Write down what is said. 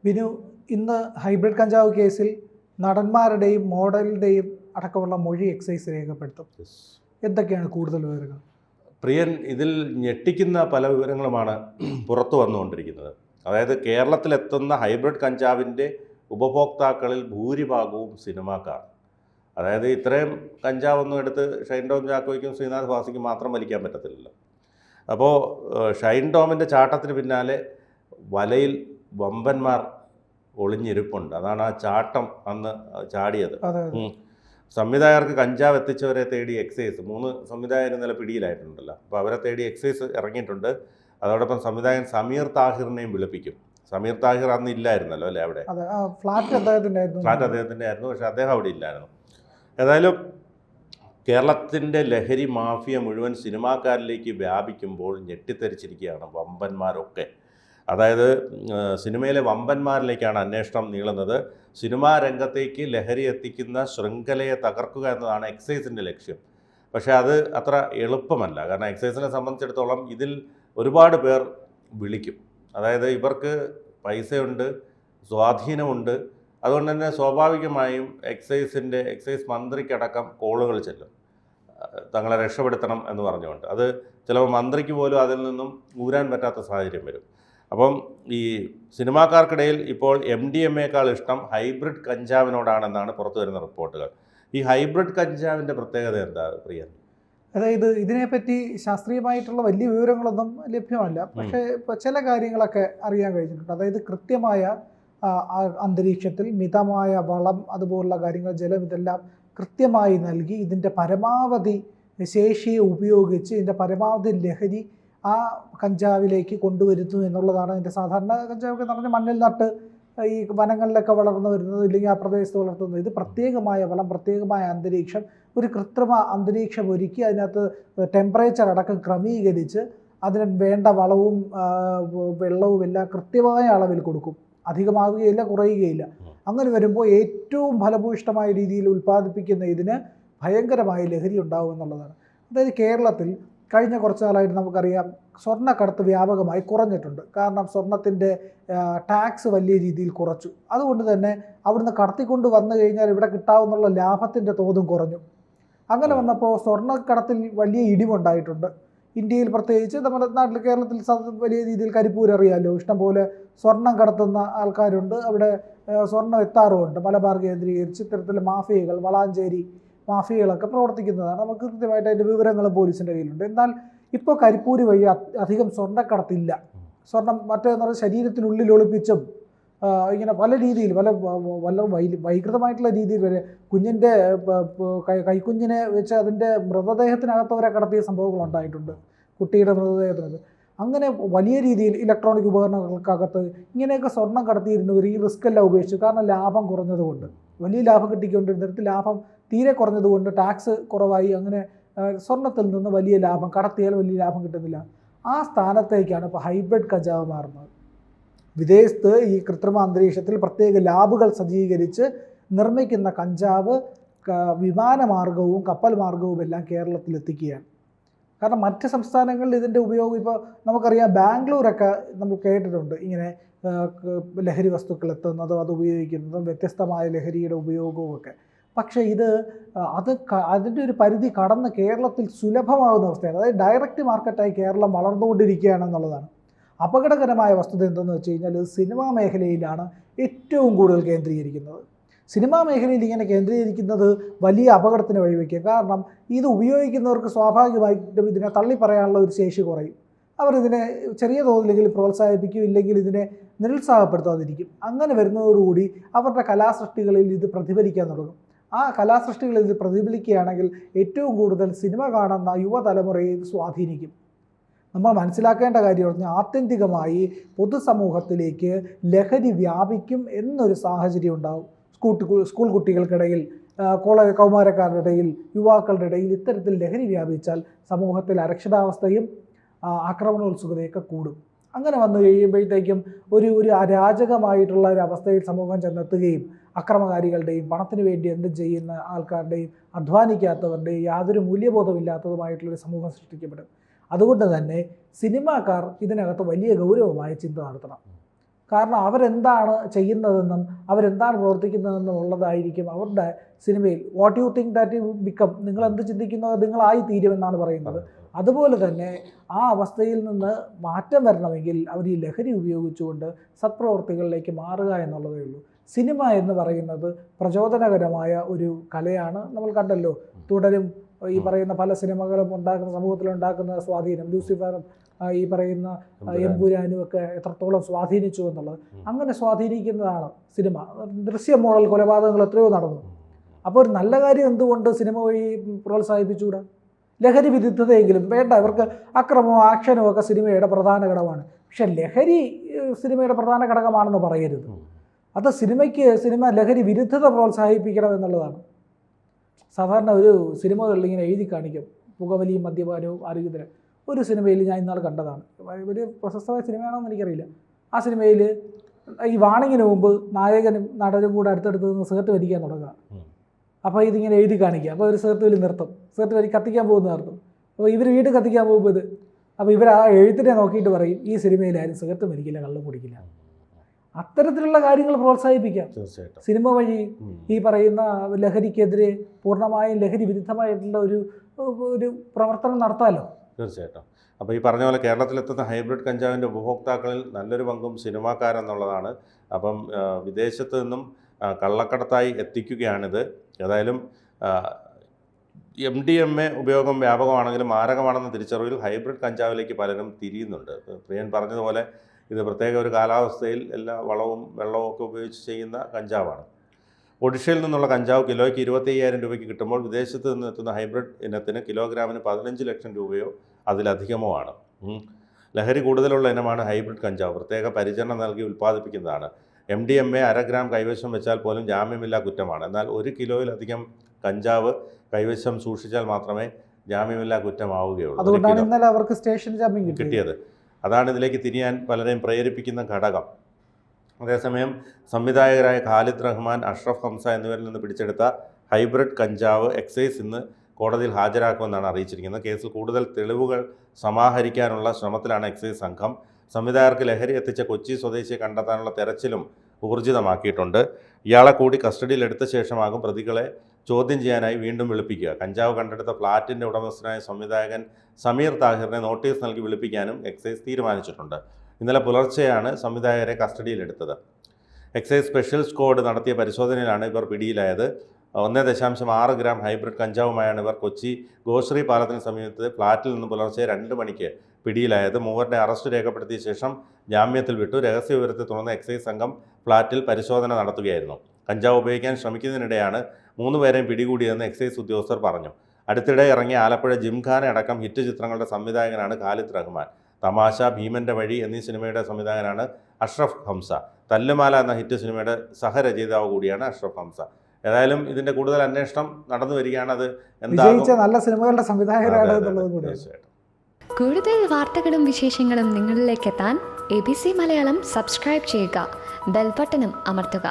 ബിനു, ഇന്ന് ഹൈബ്രിഡ് കഞ്ചാവ് കേസിൽ നടന്മാരുടെയും മോഡലിൻ്റെയും അടക്കമുള്ള മൊഴി എക്സൈസ് രേഖപ്പെടുത്തും. എന്തൊക്കെയാണ് കൂടുതൽ വിവരങ്ങൾ? പ്രിയൻ, ഇതിൽ ഞെട്ടിക്കുന്ന പല വിവരങ്ങളുമാണ് പുറത്തു വന്നുകൊണ്ടിരിക്കുന്നത്. അതായത് കേരളത്തിലെത്തുന്ന ഹൈബ്രിഡ് കഞ്ചാവിൻ്റെ ഉപഭോക്താക്കളിൽ ഭൂരിഭാഗവും സിനിമാക്കാർ. അതായത് ഇത്രയും കഞ്ചാവൊന്നും എടുത്ത് ഷൈൻ ടോം ചാക്കോയ്ക്കും ശ്രീനാഥ് ഭാസിക്കും മാത്രം വലിക്കാൻ പറ്റത്തില്ലല്ലോ. അപ്പോൾ ഷൈൻ ടോമിൻ്റെ ചാട്ടത്തിന് പിന്നാലെ വലയിൽ വമ്പന്മാർ ഒളിഞ്ഞിരിപ്പുണ്ട്. അതാണ് ആ ചാട്ടം അന്ന് ചാടിയത്. സംവിധായകർക്ക് കഞ്ചാവ് എത്തിച്ചവരെ തേടി എക്സൈസ് 3 സംവിധായകർ ഇന്നലെ പിടിയിലായിട്ടുണ്ടല്ലോ. അപ്പോൾ അവരെ തേടി എക്സൈസ് ഇറങ്ങിയിട്ടുണ്ട്. അതോടൊപ്പം സംവിധായകൻ സമീർ താഹിറിനെയും വിളിപ്പിക്കും. സമീർ താഹിർ അന്ന് ഇല്ലായിരുന്നല്ലോ അല്ലേ അവിടെ? ഫ്ലാറ്റ് അദ്ദേഹത്തിൻ്റെ ആയിരുന്നു, പക്ഷേ അദ്ദേഹം അവിടെ ഇല്ലായിരുന്നു. ഏതായാലും കേരളത്തിൻ്റെ ലഹരി മാഫിയ മുഴുവൻ സിനിമാക്കാരിലേക്ക് വ്യാപിക്കുമ്പോൾ ഞെട്ടിത്തെറിച്ചിരിക്കുകയാണ് വമ്പന്മാരൊക്കെ. അതായത് സിനിമയിലെ വമ്പന്മാരിലേക്കാണ് അന്വേഷണം നീളുന്നത്. സിനിമാ രംഗത്തേക്ക് ലഹരി എത്തിക്കുന്ന ശൃംഖലയെ തകർക്കുക എന്നതാണ് എക്സൈസിൻ്റെ ലക്ഷ്യം. പക്ഷേ അത് അത്ര എളുപ്പമല്ല. കാരണം എക്സൈസിനെ സംബന്ധിച്ചിടത്തോളം ഇതിൽ ഒരുപാട് പേർ വിളിക്കും. അതായത് ഇവർക്ക് പൈസയുണ്ട്, സ്വാധീനമുണ്ട്. അതുകൊണ്ട് തന്നെ സ്വാഭാവികമായും എക്സൈസ് മന്ത്രിക്കടക്കം കോളുകൾ ചെല്ലും, തങ്ങളെ രക്ഷപ്പെടുത്തണം എന്ന് പറഞ്ഞുകൊണ്ട്. അത് ചിലപ്പോൾ മന്ത്രിക്ക് പോലും അതിൽ നിന്നും ഊരാൻ പറ്റാത്ത സാഹചര്യം വരും. അപ്പം ഈ സിനിമാക്കാർക്കിടയിൽ ഇപ്പോൾ MDMA-യേക്കാൾ ഇഷ്ടം ഹൈബ്രിഡ് കഞ്ചാവിനോടാണെന്നാണ് പുറത്തു വരുന്ന റിപ്പോർട്ടുകൾ. ഈ ഹൈബ്രിഡ് കഞ്ചാവിൻ്റെ പ്രത്യേകത എന്താ പ്രിയ? അതായത് ഇതിനെപ്പറ്റി ശാസ്ത്രീയമായിട്ടുള്ള വലിയ വിവരങ്ങളൊന്നും ലഭ്യമല്ല. പക്ഷേ ചില കാര്യങ്ങളൊക്കെ അറിയാൻ കഴിഞ്ഞിട്ടുണ്ട്. അതായത് കൃത്യമായ അന്തരീക്ഷത്തിൽ മിതമായ വളം, അതുപോലുള്ള കാര്യങ്ങൾ, ജലം, ഇതെല്ലാം കൃത്യമായി നൽകി ഇതിൻ്റെ പരമാവധി ശേഷിയെ ഉപയോഗിച്ച് ഇതിൻ്റെ പരമാവധി ലഹരി ആ കഞ്ചാവിലേക്ക് കൊണ്ടുവരുന്നു എന്നുള്ളതാണ്. ഇതിൻ്റെ സാധാരണ കഞ്ചാവൊക്കെ എന്ന് പറഞ്ഞാൽ മണ്ണിൽ നട്ട് ഈ വനങ്ങളിലൊക്കെ വളർന്നു വരുന്നത്, ഇല്ലെങ്കിൽ ആ പ്രദേശത്ത് വളർത്തുന്നത്. ഇത് പ്രത്യേകമായ വളം, പ്രത്യേകമായ അന്തരീക്ഷം, ഒരു കൃത്രിമ അന്തരീക്ഷം ഒരുക്കി അതിനകത്ത് ടെമ്പറേച്ചർ അടക്കം ക്രമീകരിച്ച് അതിന് വേണ്ട വളവും വെള്ളവും എല്ലാം കൃത്യമായ അളവിൽ കൊടുക്കും. അധികമാവുകയില്ല, കുറയുകയില്ല. അങ്ങനെ വരുമ്പോൾ ഏറ്റവും ഫലഭൂയിഷ്ടമായ രീതിയിൽ ഉൽപ്പാദിപ്പിക്കുന്ന ഇതിന് ഭയങ്കരമായ ലഹരി ഉണ്ടാവും എന്നുള്ളതാണ്. അതായത് കേരളത്തിൽ കഴിഞ്ഞ കുറച്ച് നാളായിട്ട് നമുക്കറിയാം സ്വർണ്ണക്കടത്ത് വ്യാപകമായി കുറഞ്ഞിട്ടുണ്ട്. കാരണം സ്വർണത്തിൻ്റെ ടാക്സ് വലിയ രീതിയിൽ കുറച്ചു. അതുകൊണ്ട് തന്നെ അവിടുന്ന് കടത്തിക്കൊണ്ട് വന്നു കഴിഞ്ഞാൽ ഇവിടെ കിട്ടാവുന്ന ലാഭത്തിൻ്റെ തോതും കുറഞ്ഞു. അങ്ങനെ വന്നപ്പോൾ സ്വർണ്ണക്കടത്തിൽ വലിയ ഇടിവുണ്ടായിട്ടുണ്ട്. ഇന്ത്യയിൽ പ്രത്യേകിച്ച് നമ്മുടെ നാട്ടിൽ കേരളത്തിൽ വലിയ രീതിയിൽ കരിപ്പൂർ അറിയാമല്ലോ, ഇഷ്ടംപോലെ സ്വർണം കടത്തുന്ന ആൾക്കാരുണ്ട്. അവിടെ സ്വർണം എത്താറുമുണ്ട്. മലബാർ കേന്ദ്രീകരിച്ച് ഇത്തരത്തിൽ മാഫിയകൾ, വളാഞ്ചേരി മാഫിയകളൊക്കെ പ്രവർത്തിക്കുന്നതാണ്. നമുക്ക് കൃത്യമായിട്ട് അതിൻ്റെ വിവരങ്ങൾ പോലീസിൻ്റെ കയ്യിലുണ്ട്. എന്നാൽ ഇപ്പോൾ കരിപ്പൂര് വഴി അധികം സ്വർണ്ണക്കടത്തില്ല. സ്വർണം മറ്റേന്ന് പറഞ്ഞാൽ ശരീരത്തിനുള്ളിൽ ഒളിപ്പിച്ചും ഇങ്ങനെ പല രീതിയിൽ വല്ല വൈകൃതമായിട്ടുള്ള രീതിയിൽ വരെ കുഞ്ഞിൻ്റെ കൈക്കുഞ്ഞിനെ വെച്ച് അതിൻ്റെ മൃതദേഹത്തിനകത്ത് വരെ കടത്തിയ സംഭവങ്ങൾ ഉണ്ടായിട്ടുണ്ട്. കുട്ടിയുടെ മൃതദേഹത്തിനകത്ത് അങ്ങനെ വലിയ രീതിയിൽ ഇലക്ട്രോണിക് ഉപകരണങ്ങൾക്കകത്ത് ഇങ്ങനെയൊക്കെ സ്വർണം കടത്തിയിരുന്നവർ ഈ റിസ്ക് എല്ലാം ഉപേക്ഷിച്ചു. കാരണം ലാഭം കുറഞ്ഞതുകൊണ്ട്, വലിയ ലാഭം കിട്ടിക്കൊണ്ടിരുന്നിടത്ത് ലാഭം തീരെ കുറഞ്ഞതുകൊണ്ട് ടാക്സ് കുറവായി. അങ്ങനെ സ്വർണത്തിൽ നിന്ന് വലിയ ലാഭം, കടത്തിയാൽ വലിയ ലാഭം കിട്ടുന്നില്ല. ആ സ്ഥാനത്തേക്കാണ് ഇപ്പോൾ ഹൈബ്രിഡ് കഞ്ചാവ് മാറുന്നത്. വിദേശത്ത് ഈ കൃത്രിമ അന്തരീക്ഷത്തിൽ പ്രത്യേക ലാബുകൾ സജ്ജീകരിച്ച് നിർമ്മിക്കുന്ന കഞ്ചാവ് വിമാനമാർഗവും കപ്പൽ മാർഗവും എല്ലാം കേരളത്തിലെത്തിക്കുകയാണ്. കാരണം മറ്റ് സംസ്ഥാനങ്ങളിൽ ഇതിൻ്റെ ഉപയോഗം ഇപ്പോൾ നമുക്കറിയാം. ബാംഗ്ലൂരൊക്കെ നമ്മൾ കേട്ടിട്ടുണ്ട് ഇങ്ങനെ ലഹരി വസ്തുക്കൾ എത്തുന്നതും അത് ഉപയോഗിക്കുന്നതും വ്യത്യസ്തമായ ലഹരിയുടെ ഉപയോഗവും ഒക്കെ. പക്ഷേ അതിൻ്റെ ഒരു പരിധി കടന്ന് കേരളത്തിൽ സുലഭമാകുന്ന അവസ്ഥയാണ്. അതായത് ഡയറക്റ്റ് മാർക്കറ്റായി കേരളം വളർന്നുകൊണ്ടിരിക്കുകയാണെന്നുള്ളതാണ്. അപകടകരമായ വസ്തുത എന്തെന്ന് വെച്ച് കഴിഞ്ഞാൽ സിനിമാ മേഖലയിലാണ് ഏറ്റവും കൂടുതൽ കേന്ദ്രീകരിക്കുന്നത്. സിനിമാ മേഖലയിൽ ഇങ്ങനെ കേന്ദ്രീകരിക്കുന്നത് വലിയ അപകടത്തിന് വഴിവെക്കുക. കാരണം ഇത് ഉപയോഗിക്കുന്നവർക്ക് സ്വാഭാവികമായിട്ടും ഇതിനെ തള്ളിപ്പറയാനുള്ള ഒരു ശേഷി കുറയും. അവർ ഇതിനെ ചെറിയ തോതിലെങ്കിലും പ്രോത്സാഹിപ്പിക്കും, ഇല്ലെങ്കിൽ ഇതിനെ നിരുത്സാഹപ്പെടുത്താതിരിക്കും. അങ്ങനെ വരുന്നതോടുകൂടി അവരുടെ കലാസൃഷ്ടികളിൽ ഇത് പ്രതിഫലിക്കാൻ തുടങ്ങും. ആ കലാസൃഷ്ടികളിൽ ഇത് പ്രതിഫലിക്കുകയാണെങ്കിൽ ഏറ്റവും കൂടുതൽ സിനിമ കാണുന്ന യുവതലമുറയെ ഇത് സ്വാധീനിക്കും. നമ്മൾ മനസ്സിലാക്കേണ്ട കാര്യം പറഞ്ഞാൽ ആത്യന്തികമായി പൊതുസമൂഹത്തിലേക്ക് ലഹരി വ്യാപിക്കും എന്നൊരു സാഹചര്യം ഉണ്ടാവും. സ്കൂൾ കുട്ടികൾക്കിടയിൽ, കൗമാരക്കാരുടെ ഇടയിൽ, യുവാക്കളുടെ ഇടയിൽ ഇത്തരത്തിൽ ലഹരി വ്യാപിച്ചാൽ സമൂഹത്തിൽ അരക്ഷിതാവസ്ഥയും ആക്രമണോത്സുകതയൊക്കെ കൂടും. അങ്ങനെ വന്നു കഴിയുമ്പോഴത്തേക്കും ഒരു അരാജകമായിട്ടുള്ള ഒരു അവസ്ഥയിൽ സമൂഹം ചെന്നെത്തുകയും അക്രമകാരികളുടെയും പണത്തിന് വേണ്ടി എന്തും ചെയ്യുന്ന ആൾക്കാരുടെയും അധ്വാനിക്കാത്തവരുടെയും യാതൊരു മൂല്യബോധമില്ലാത്തതുമായിട്ടുള്ളൊരു സമൂഹം സൃഷ്ടിക്കപ്പെടും. അതുകൊണ്ട് തന്നെ സിനിമാക്കാർ ഇതിനകത്ത് വലിയ ഗൗരവമായ ചിന്ത നടത്തണം. കാരണം അവരെന്താണ് ചെയ്യുന്നതെന്നും അവരെന്താണ് പ്രവർത്തിക്കുന്നതെന്നും ഉള്ളതായിരിക്കും അവരുടെ സിനിമയിൽ. What you think that you become, നിങ്ങൾ എന്ത് ചിന്തിക്കുന്നോ നിങ്ങളായി തീരുമെന്നാണ് പറയുന്നത്. അതുപോലെ തന്നെ ആ അവസ്ഥയിൽ നിന്ന് മാറ്റം വരണമെങ്കിൽ അവർ ഈ ലഹരി ഉപയോഗിച്ചുകൊണ്ട് സത്പ്രവർത്തികളിലേക്ക് മാറുക എന്നുള്ളതേ ഉള്ളൂ. സിനിമ എന്ന് പറയുന്നത് പ്രചോദനകരമായ ഒരു കലയാണ്. നമ്മൾ കണ്ടല്ലോ, തുടരും ഈ പറയുന്ന പല സിനിമകളും ഉണ്ടാക്കുന്ന സമൂഹത്തിലുണ്ടാക്കുന്ന സ്വാധീനം, ലൂസിഫറും ഈ പറയുന്ന എമ്പുരാനും ഒക്കെ എത്രത്തോളം സ്വാധീനിച്ചു എന്നുള്ളത്. അങ്ങനെ സ്വാധീനിക്കുന്നതാണ് സിനിമ. ദൃശ്യം മോഡൽ കൊലപാതകങ്ങൾ എത്രയോ നടന്നു. അപ്പോൾ ഒരു നല്ല കാര്യം എന്തുകൊണ്ട് സിനിമ വഴി പ്രോത്സാഹിപ്പിച്ചുകൂടാ? ലഹരി വിരുദ്ധതയെങ്കിലും വേണ്ട, ഇവർക്ക് അക്രമവും ആക്ഷനും ഒക്കെ സിനിമയുടെ പ്രധാന ഘടകമാണ്. പക്ഷെ ലഹരി സിനിമയുടെ പ്രധാന ഘടകമാണെന്ന് പറയരുത്. അത് സിനിമ ലഹരി വിരുദ്ധത പ്രോത്സാഹിപ്പിക്കണം എന്നുള്ളതാണ്. സാധാരണ ഒരു സിനിമകളിൽ ഇങ്ങനെ എഴുതി കാണിക്കും പുകവലിയും മദ്യപാനവും ആരോഗ്യത്തിന്. ഒരു സിനിമയിൽ ഞാൻ ഇന്നാൾ കണ്ടതാണ്, ഒരു പ്രശസ്തമായ സിനിമയാണോന്ന് എനിക്കറിയില്ല. ആ സിനിമയിൽ ഈ വാണിങ്ങിന് മുമ്പ് നായകനും നടനും കൂടെ അടുത്തടുത്ത് നിന്ന് സിഗരറ്റ് വലിക്കാൻ തുടങ്ങുക. അപ്പോൾ ഇതിങ്ങനെ എഴുതി കാണിക്കുക. അപ്പോൾ ഒരു സിഗരറ്റ് വലി നിർത്തും, സിഗരറ്റ് വലി കത്തിക്കാൻ പോകുന്ന നിർത്തും. അപ്പോൾ ഇവർ വീട് കത്തിക്കാൻ പോകുമ്പോൾ ഇത്, അപ്പോൾ ഇവർ ആ എഴുത്തിനെ നോക്കിയിട്ട് പറയും ഈ സിനിമയിലാരും സിഗരറ്റ് വലിക്കില്ല, കള്ളും കുടിക്കില്ല. അത്തരത്തിലുള്ള കാര്യങ്ങൾ പ്രോത്സാഹിപ്പിക്കാം തീർച്ചയായിട്ടും. സിനിമ വഴി. ഈ പറയുന്ന ലഹരിക്കെതിരെ പൂർണ്ണമായും ലഹരി വിരുദ്ധമായിട്ടുള്ള ഒരു പ്രവർത്തനം നടത്താമല്ലോ. തീർച്ചയായിട്ടും. അപ്പോൾ ഈ പറഞ്ഞ പോലെ കേരളത്തിലെത്തുന്ന ഹൈബ്രിഡ് കഞ്ചാവിൻ്റെ ഉപഭോക്താക്കളിൽ നല്ലൊരു പങ്കും സിനിമാക്കാരെന്നുള്ളതാണ്. അപ്പം വിദേശത്ത് നിന്നും കള്ളക്കടത്തായി എത്തിക്കുകയാണിത്. ഏതായാലും MDMA ഉപയോഗം വ്യാപകമാണെങ്കിലും മാരകമാണെന്ന തിരിച്ചറിവിൽ ഹൈബ്രിഡ് കഞ്ചാവിലേക്ക് പലരും തിരിയുന്നുണ്ട്. പ്രിയൻ പറഞ്ഞതുപോലെ ഇത് പ്രത്യേക ഒരു കാലാവസ്ഥയിൽ എല്ലാ വളവും വെള്ളവും ഒക്കെ ഉപയോഗിച്ച് ചെയ്യുന്ന കഞ്ചാവാണ്. ഒഡീഷയിൽ നിന്നുള്ള കഞ്ചാവ് കിലോയ്ക്ക് 25,000 രൂപയ്ക്ക് കിട്ടുമ്പോൾ വിദേശത്ത് നിന്ന് എത്തുന്ന ഹൈബ്രിഡ് ഇനത്തിന് കിലോഗ്രാമിന് 15 ലക്ഷം രൂപയോ അതിലധികമോ ആണ്. ലഹരി കൂടുതലുള്ള ഇനമാണ് ഹൈബ്രിഡ് കഞ്ചാവ്. പ്രത്യേക പരിചരണം നൽകി ഉൽപ്പാദിപ്പിക്കുന്നതാണ്. MDMA 1/2 ഗ്രാം കൈവശം വെച്ചാൽ പോലും ജാമ്യമില്ലാ കുറ്റമാണ്. എന്നാൽ 1 കിലോയിലധികം കഞ്ചാവ് കൈവശം സൂക്ഷിച്ചാൽ മാത്രമേ ജാമ്യമില്ലാ കുറ്റമാവുകയുള്ളൂ. അതുകൊണ്ടാണ് ഇന്നലെ അവർക്ക് സ്റ്റേഷൻ ജാമ്യം കിട്ടിയത്. അതാണ് ഇതിലേക്ക് തിരിയാൻ പലരെയും പ്രേരിപ്പിക്കുന്ന ഘടകം. അതേസമയം സംവിധായകരായ ഖാലിദ് റഹ്മാൻ, അഷ്റഫ് ഹംസ എന്നിവരിൽ നിന്ന് പിടിച്ചെടുത്ത ഹൈബ്രിഡ് കഞ്ചാവ് എക്സൈസ് ഇന്ന് കോടതിയിൽ ഹാജരാക്കുമെന്നാണ് അറിയിച്ചിരിക്കുന്നത്. കേസിൽ കൂടുതൽ തെളിവുകൾ സമാഹരിക്കാനുള്ള ശ്രമത്തിലാണ് എക്സൈസ് സംഘം. സംവിധായകർക്ക് ലഹരി എത്തിച്ച കൊച്ചി സ്വദേശിയെ കണ്ടെത്താനുള്ള തെരച്ചിലും ഊർജിതമാക്കിയിട്ടുണ്ട്. ഇയാളെ കൂടി കസ്റ്റഡിയിലെടുത്ത ശേഷമാകും പ്രതികളെ ചോദ്യം ചെയ്യാനായി വീണ്ടും വിളിപ്പിക്കുക. കഞ്ചാവ് കണ്ടെടുത്ത ഫ്ളാറ്റിൻ്റെ ഉടമസ്ഥനായ സംവിധായകൻ സമീർ താഹിറിനെ നോട്ടീസ് നൽകി വിളിപ്പിക്കാനും എക്സൈസ് തീരുമാനിച്ചിട്ടുണ്ട്. ഇന്നലെ പുലർച്ചെയാണ് സംവിധായകരെ കസ്റ്റഡിയിലെടുത്തത്. എക്സൈസ് സ്പെഷ്യൽ സ്ക്വാഡ് നടത്തിയ പരിശോധനയിലാണ് ഇവർ പിടിയിലായത്. 1.6 ഗ്രാം ഹൈബ്രിഡ് കഞ്ചാവുമായാണ് ഇവർ കൊച്ചി ഗോശ്രീ പാലത്തിന് സമീപത്ത് ഫ്ളാറ്റിൽ നിന്ന് പുലർച്ചെ 2 മണിക്ക് പിടിയിലായത്. മൂവരുടെ അറസ്റ്റ് രേഖപ്പെടുത്തിയ ശേഷം ജാമ്യത്തിൽ വിട്ടു. രഹസ്യ വിവരത്തെ തുടർന്ന് എക്സൈസ് സംഘം ഫ്ളാറ്റിൽ പരിശോധന നടത്തുകയായിരുന്നു. കഞ്ചാവ് ഉപയോഗിക്കാൻ ശ്രമിക്കുന്നതിനിടെയാണ് 3 പേരെയും പിടികൂടിയതെന്ന് എക്സൈസ് ഉദ്യോഗസ്ഥർ പറഞ്ഞു. അടുത്തിടെ ഇറങ്ങിയ ആലപ്പുഴ ജിംഖാന അടക്കം ഹിറ്റ് ചിത്രങ്ങളുടെ സംവിധായകനാണ് ഖാലിദ് റഹ്മാൻ. തമാശ, ഭീമൻ്റെ വഴി എന്നീ സിനിമയുടെ സംവിധായകനാണ് അഷ്റഫ് ഹംസ. തല്ലുമാല എന്ന ഹിറ്റ് സിനിമയുടെ സഹരചയിതാവ് കൂടിയാണ് അഷ്റഫ് ഹംസ. ഏതായാലും ഇതിൻ്റെ കൂടുതൽ അന്വേഷണം നടന്നു വരികയാണ്. അത് എന്താ നല്ല സിനിമകളുടെ സംവിധായകരാണ് എന്നുള്ളത് കൂടി. കൂടുതൽ വാർത്തകളും വിശേഷങ്ങളും നിങ്ങളിലേക്ക് എത്താൻ ABC മലയാളം സബ്സ്ക്രൈബ് ചെയ്യുക, ബെൽ ബട്ടണും അമർത്തുക.